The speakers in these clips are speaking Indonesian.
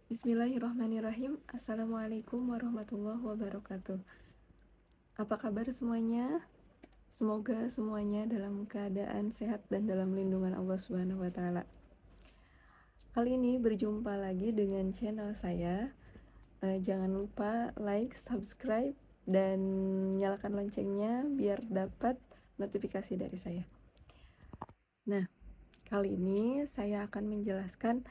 Bismillahirrahmanirrahim. Assalamualaikum warahmatullahi wabarakatuh. Apa kabar semuanya? Semoga semuanya dalam keadaan sehat dan dalam lindungan Allah Subhanahu wa taala. Kali ini berjumpa lagi dengan channel saya. Jangan lupa like, subscribe, dan nyalakan loncengnya biar dapat notifikasi dari saya. Nah, kali ini saya akan menjelaskan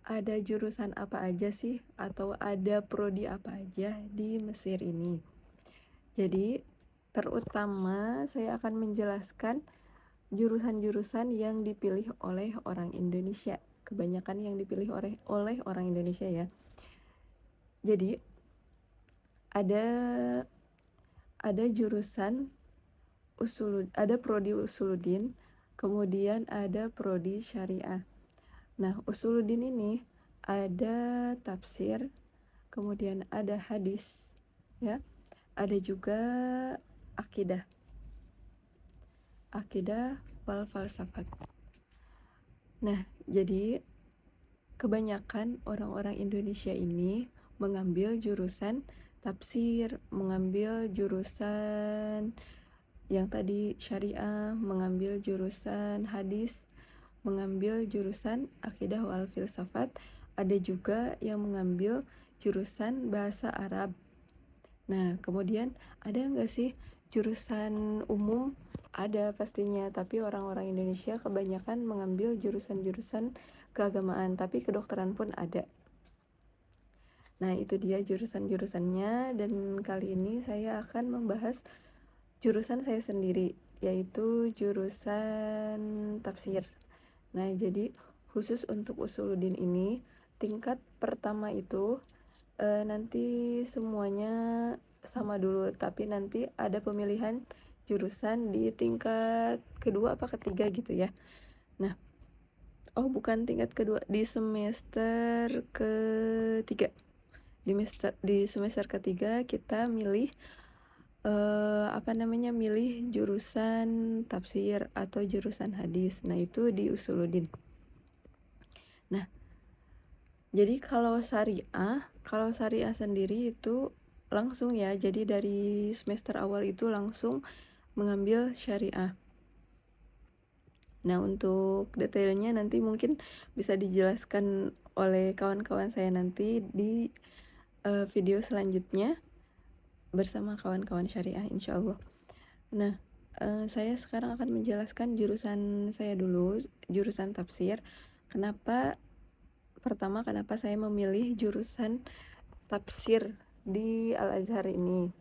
ada jurusan apa aja sih atau ada prodi apa aja di Mesir ini. Jadi, terutama saya akan menjelaskan jurusan-jurusan yang dipilih oleh orang Indonesia. Kebanyakan yang dipilih oleh orang Indonesia ya. Jadi, ada jurusan ada prodi Usuluddin, kemudian ada prodi Syariah. Nah, Usuluddin ini ada tafsir, kemudian ada hadis, ya. Ada juga akidah wal falsafat. Nah, jadi kebanyakan orang-orang Indonesia ini mengambil jurusan tafsir, mengambil jurusan yang tadi syariah, mengambil jurusan hadis, mengambil jurusan akidah wal filsafat, ada juga yang mengambil jurusan bahasa Arab. Nah, kemudian ada nggak sih jurusan umum? Ada pastinya, tapi orang-orang Indonesia kebanyakan mengambil jurusan-jurusan keagamaan, tapi kedokteran pun ada. Nah, itu dia jurusan-jurusannya, dan kali ini saya akan membahas jurusan saya sendiri, yaitu jurusan tafsir. Nah, jadi khusus untuk Usuluddin ini, tingkat pertama itu nanti semuanya sama dulu, tapi nanti ada pemilihan jurusan di tingkat kedua apa ketiga gitu ya. Nah, bukan tingkat kedua, di semester ketiga. Di semester ketiga kita milih milih jurusan tafsir atau jurusan hadis. Nah, itu di Usuluddin. Nah, jadi kalau syariah sendiri itu langsung ya, jadi dari semester awal itu langsung mengambil syariah. Nah, untuk detailnya nanti mungkin bisa dijelaskan oleh kawan-kawan saya nanti di video selanjutnya bersama kawan-kawan syariah insya Allah. Nah, saya sekarang akan menjelaskan jurusan saya dulu, jurusan tafsir. Kenapa saya memilih jurusan tafsir di Al-Azhar ini.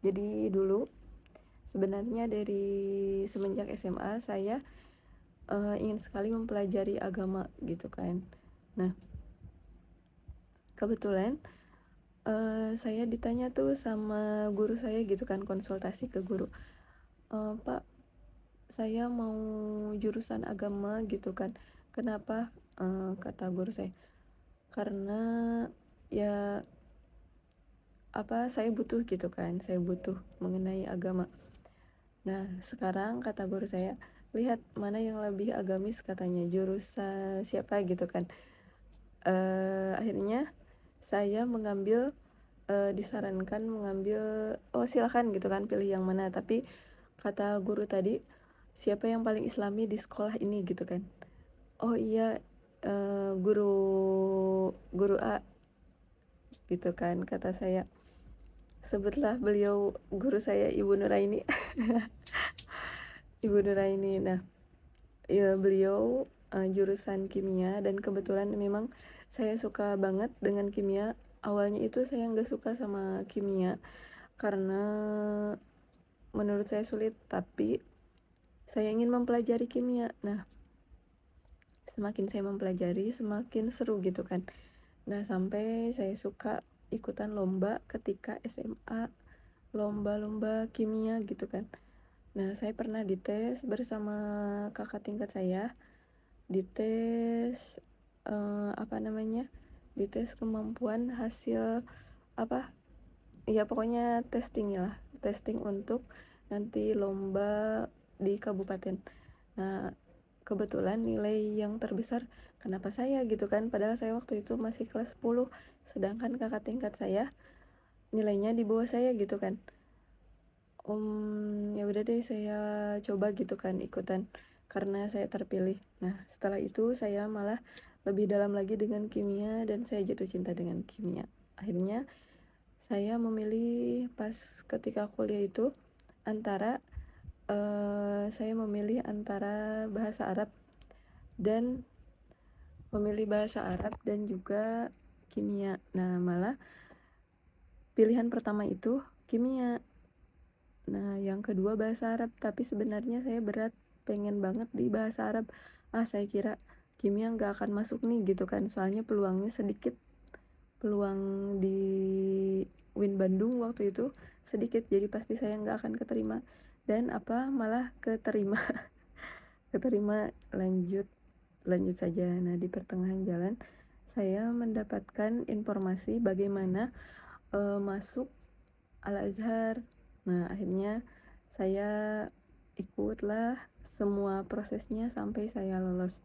Jadi dulu sebenarnya dari semenjak SMA saya ingin sekali mempelajari agama gitu kan. Nah, kebetulan saya ditanya tuh sama guru saya gitu kan, konsultasi ke guru, Pak, saya mau jurusan agama gitu kan, kenapa? Kata guru saya, karena ya saya butuh gitu kan, saya butuh mengenai agama. Nah, sekarang kata guru saya, lihat mana yang lebih agamis, katanya jurusan siapa gitu kan. Akhirnya saya disarankan mengambil, silakan gitu kan, pilih yang mana, tapi kata guru tadi, siapa yang paling islami di sekolah ini gitu kan. Oh iya, guru A gitu kan, kata saya. Sebutlah beliau guru saya, Ibu Nuraini. Ibu Nuraini. Nah, ya beliau jurusan kimia, dan kebetulan memang saya suka banget dengan kimia. Awalnya itu saya nggak suka sama kimia karena menurut saya sulit, tapi saya ingin mempelajari kimia. Nah, semakin saya mempelajari semakin seru gitu kan. Nah, sampai saya suka ikutan lomba ketika SMA, lomba-lomba kimia gitu kan. Nah, saya pernah dites bersama kakak tingkat saya, dites dites kemampuan hasil ya pokoknya testing untuk nanti lomba di kabupaten. Nah, kebetulan nilai yang terbesar, kenapa saya gitu kan, padahal saya waktu itu masih kelas 10, sedangkan kakak tingkat saya nilainya di bawah saya gitu kan. Ya udah deh saya coba gitu kan ikutan karena saya terpilih. Nah, setelah itu saya malah lebih dalam lagi dengan kimia dan saya jatuh cinta dengan kimia. Akhirnya saya memilih pas ketika kuliah itu antara saya memilih antara bahasa Arab dan juga kimia. Nah, malah pilihan pertama itu kimia. Nah, yang kedua bahasa Arab, tapi sebenarnya saya berat pengen banget di bahasa Arab. Saya kira kimia nggak akan masuk nih gitu kan, soalnya peluangnya sedikit. Peluang di UIN Bandung waktu itu sedikit, jadi pasti saya nggak akan keterima. Dan malah keterima. Keterima, lanjut saja. Nah, di pertengahan jalan saya mendapatkan informasi bagaimana masuk Al-Azhar. Nah, akhirnya saya ikutlah semua prosesnya sampai saya lolos.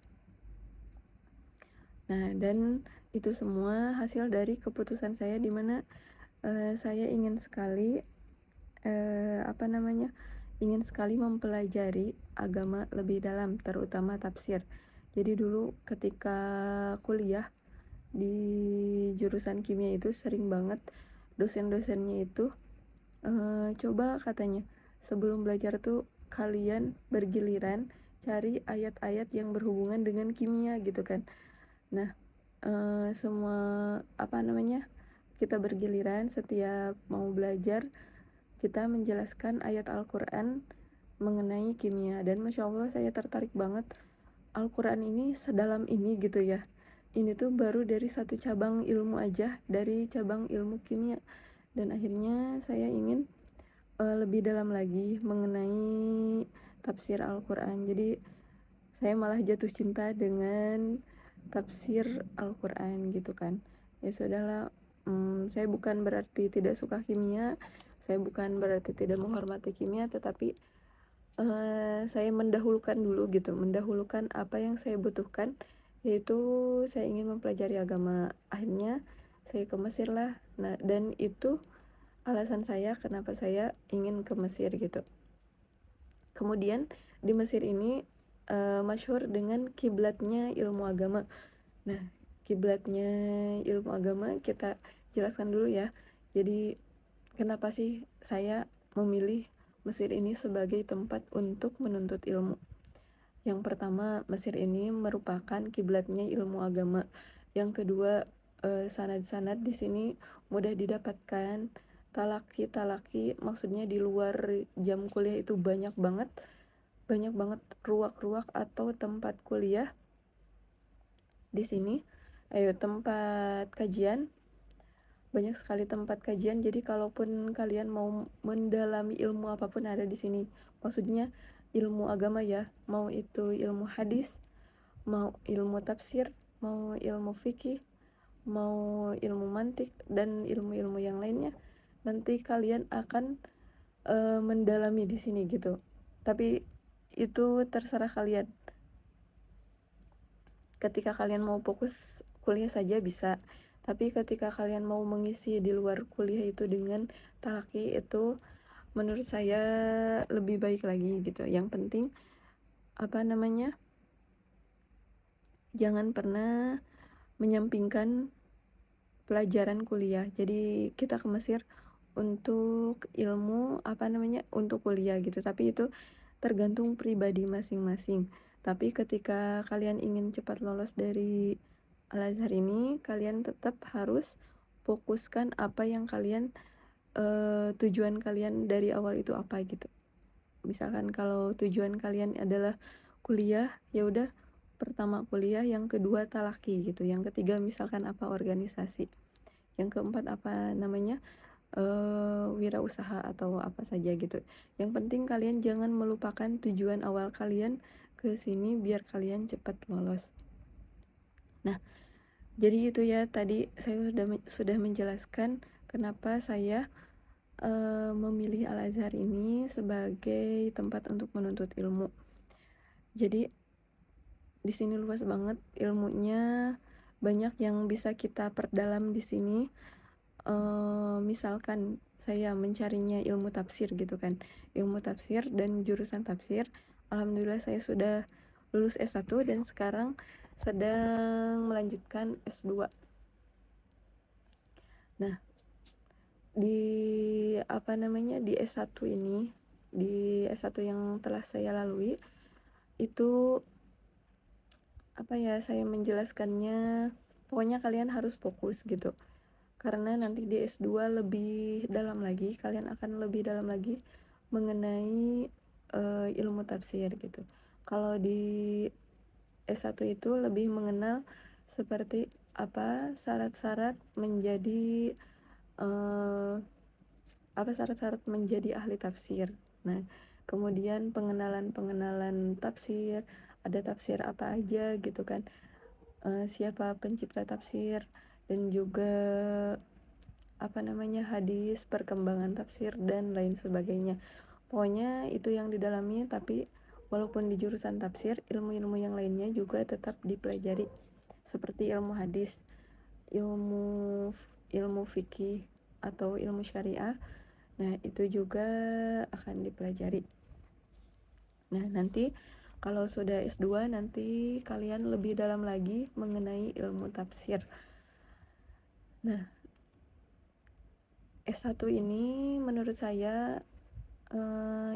Nah, dan itu semua hasil dari keputusan saya di mana saya ingin sekali ingin sekali mempelajari agama lebih dalam, terutama tafsir. Jadi dulu ketika kuliah di jurusan kimia itu sering banget dosen-dosennya itu coba katanya sebelum belajar tuh kalian bergiliran cari ayat-ayat yang berhubungan dengan kimia gitu kan. Nah, semua kita bergiliran setiap mau belajar kita menjelaskan ayat Al-Quran mengenai kimia, dan Masya Allah saya tertarik banget. Al-Quran ini sedalam ini gitu ya. Ini tuh baru dari satu cabang ilmu aja, dari cabang ilmu kimia. Dan akhirnya saya ingin lebih dalam lagi mengenai tafsir Al-Quran. Jadi saya malah jatuh cinta dengan tafsir Al-Quran gitu kan. Ya sudahlah, saya bukan berarti tidak suka kimia, saya bukan berarti tidak menghormati kimia, tetapi saya mendahulukan dulu gitu, mendahulukan apa yang saya butuhkan, yaitu saya ingin mempelajari agama. Akhirnya saya ke Mesir lah. Nah, dan itu alasan saya kenapa saya ingin ke Mesir gitu. Kemudian di Mesir ini masyhur dengan kiblatnya ilmu agama. Nah, kiblatnya ilmu agama kita jelaskan dulu ya. Jadi kenapa sih saya memilih Mesir ini sebagai tempat untuk menuntut ilmu? Yang pertama, Mesir ini merupakan kiblatnya ilmu agama. Yang kedua, sanad-sanad di sini mudah didapatkan. Talaki maksudnya di luar jam kuliah itu banyak banget ruak-ruak atau tempat kuliah di sini. Tempat kajian, banyak sekali tempat kajian. Jadi kalaupun kalian mau mendalami ilmu apapun ada di sini. Maksudnya ilmu agama ya, mau itu ilmu hadis, mau ilmu tafsir, mau ilmu fikih, mau ilmu mantik dan ilmu-ilmu yang lainnya. Nanti kalian akan mendalami di sini gitu. Tapi itu terserah kalian. Ketika kalian mau fokus kuliah saja bisa, tapi ketika kalian mau mengisi di luar kuliah itu dengan talaki, itu menurut saya lebih baik lagi gitu. Yang penting jangan pernah menyampingkan pelajaran kuliah. Jadi kita ke Mesir untuk ilmu untuk kuliah gitu, tapi itu tergantung pribadi masing-masing. Tapi ketika kalian ingin cepat lolos dari Al-Azhar ini, kalian tetap harus fokuskan apa yang kalian tujuan kalian dari awal itu apa gitu. Misalkan kalau tujuan kalian adalah kuliah, ya udah pertama kuliah, yang kedua talaki gitu, yang ketiga misalkan organisasi, yang keempat wirausaha atau apa saja gitu. Yang penting kalian jangan melupakan tujuan awal kalian ke sini biar kalian cepat lolos. Nah, jadi itu ya, tadi saya sudah menjelaskan kenapa saya memilih Al-Azhar ini sebagai tempat untuk menuntut ilmu. Jadi Di sini luas banget ilmunya, banyak yang bisa kita perdalam di sini. Misalkan saya mencarinya ilmu tafsir gitu kan, ilmu tafsir dan jurusan tafsir, alhamdulillah saya sudah lulus S1 dan sekarang sedang melanjutkan S2. Nah, di apa namanya, di S1 ini, di S1 yang telah saya lalui, itu apa ya, saya menjelaskannya, pokoknya kalian harus fokus gitu. Karena nanti di S2 lebih dalam lagi, kalian akan lebih dalam lagi mengenai ilmu tafsir gitu. Kalau di S1 itu lebih mengenal seperti apa syarat-syarat menjadi eh, apa syarat-syarat menjadi ahli tafsir. Nah, kemudian pengenalan-pengenalan tafsir, ada tafsir apa aja gitu kan, siapa pencipta tafsir, dan juga apa namanya, hadis, perkembangan tafsir, dan lain sebagainya. Pokoknya itu yang didalami, tapi walaupun di jurusan tafsir, ilmu-ilmu yang lainnya juga tetap dipelajari, seperti ilmu hadis, ilmu ilmu fikih atau ilmu syariah. Nah, itu juga akan dipelajari. Nah, nanti kalau sudah S2 nanti kalian lebih dalam lagi mengenai ilmu tafsir. Nah, S1 ini menurut saya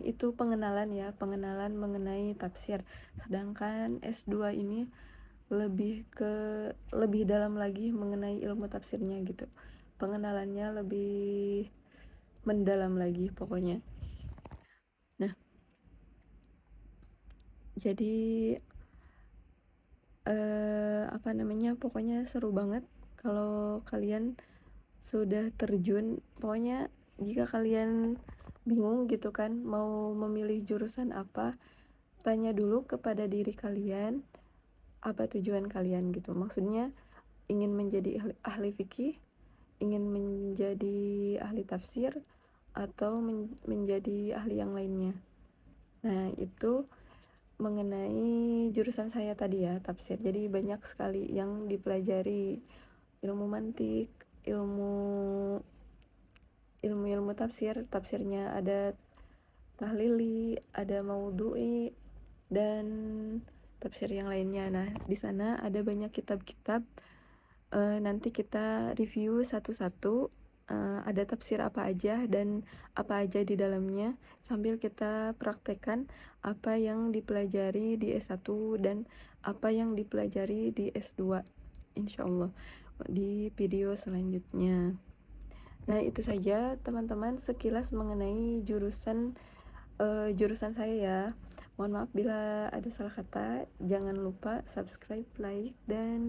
itu pengenalan ya, pengenalan mengenai tafsir. Sedangkan S2 ini lebih dalam lagi mengenai ilmu tafsirnya gitu. Pengenalannya lebih mendalam lagi pokoknya. Nah, jadi apa namanya, pokoknya seru banget kalau kalian sudah terjun. Pokoknya jika kalian bingung gitu kan mau memilih jurusan apa, tanya dulu kepada diri kalian apa tujuan kalian gitu. Maksudnya ingin menjadi ahli fikih, ingin menjadi ahli tafsir, atau menjadi ahli yang lainnya. Nah, itu mengenai jurusan saya tadi ya, tafsir. Jadi banyak sekali yang dipelajari, ilmu mantik, ilmu ilmu-ilmu tafsir. Tafsirnya ada tahlili, ada maudhu'i, dan tafsir yang lainnya. Nah, di sana ada banyak kitab-kitab. Nanti kita review satu-satu, ada tafsir apa aja dan apa aja di dalamnya, sambil kita praktekkan apa yang dipelajari di S1 dan apa yang dipelajari di S2, insyaallah di video selanjutnya. Nah, itu saja teman-teman sekilas mengenai jurusan saya ya. Mohon maaf bila ada salah kata. Jangan lupa subscribe, like, dan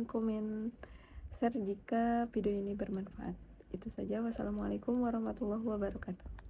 komen, share jika video ini bermanfaat. Itu saja. Wassalamualaikum warahmatullahi wabarakatuh.